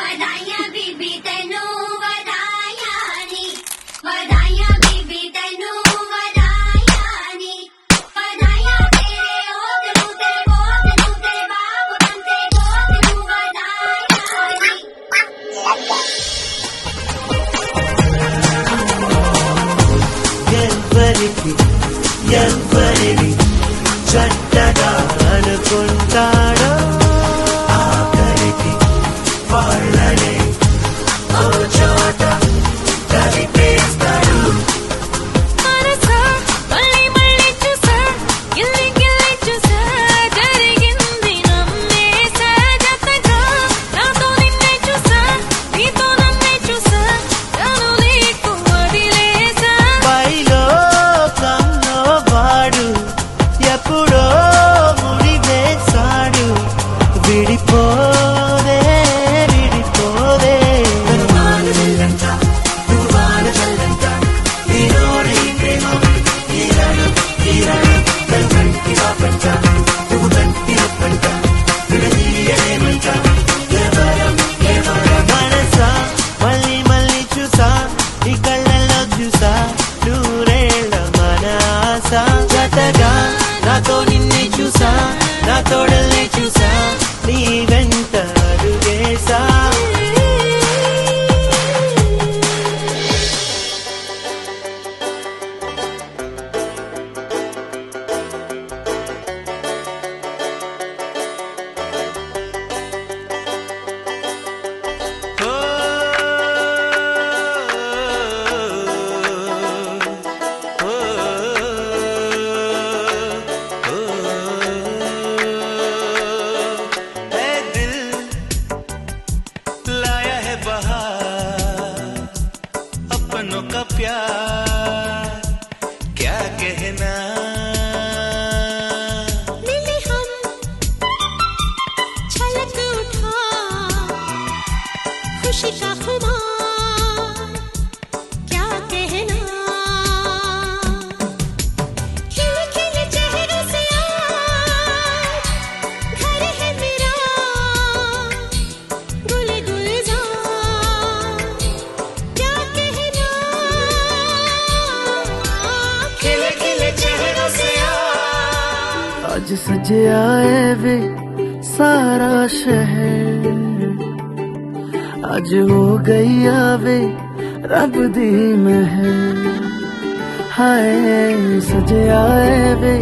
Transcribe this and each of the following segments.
ਵਧਾਈਆਂ ਬੀਬੀ ਤੈਨੂੰ ਵਧਾਈਆਂ ਨੀ ਵਧਾਈਆਂ ਬੀਬੀ ਤੈਨੂੰ ਵਧਾਈਆਂ ਨੀ ਵਧਾਈਆਂ ਤੇਰੇ ਹੋਤ ਨੂੰ ਤੇ ਗੋਤ ਨੂੰ ਤੇ ਬਾਪ ਨੂੰ ਤੇ ਗੋਤ ਨੂੰ ਵਧਾਈਆਂ ਨੀ ఎవ్వరిని చట్టగా అనుకుంటాడో ఆఖరికి వాళ్ళనే ఓ చోట కలిపేస్తాడు. మనసా మళ్ళీ మళ్ళీ చూసా గిల్లి గిల్లి చూసా జరిగింది నమ్మేసా జతగా నాతో నిన్నే చూసా నీతో నన్నే చూసా నన్ను నీకు వదిలేసా పైలో కన్నో వాడు ఎప్పుడో ముడివేశాడు. విడిపోదే విడిపోదే మనసా మళ్ళీ మళ్ళీ చూసా నీ కళ్ళల్లో చూసా నూరేళ్ళ మన ఆశ జతగా నాతో నిన్నే చూసా నా తోడల్నే చూసా నీ వెంట అడుగేసా. लाया है बहार अपनों का प्यार क्या कहना. मिले हम छलक उठा खुशी का खुमार क्या कहना खिले खिले चेहरे से आज घर है मेरा गुल गुलजार क्या कहना खिले खिले चेहरों से आज सजे आए वे सारा शहर आज हो गई आवे रब दी महर. हाय सजे आए वे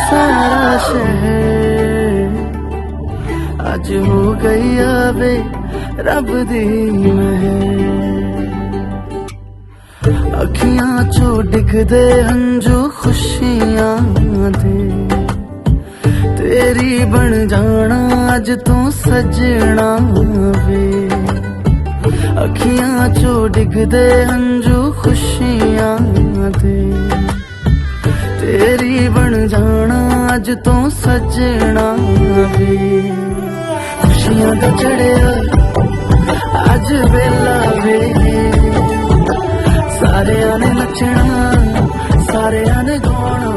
सारा शहर आज हो गई आवे रब दी महर. अखियां चो डिगदे हंजू खुशियां दे तेरी बन जाना अज तू सजना वे. अखियां चो डिगदे हंजू खुशियां दे तेरी बन जाना अज तू सजना वे. खुशियां दा चढ़िया अज वेला वे सारे ने नचना सारे ने गाना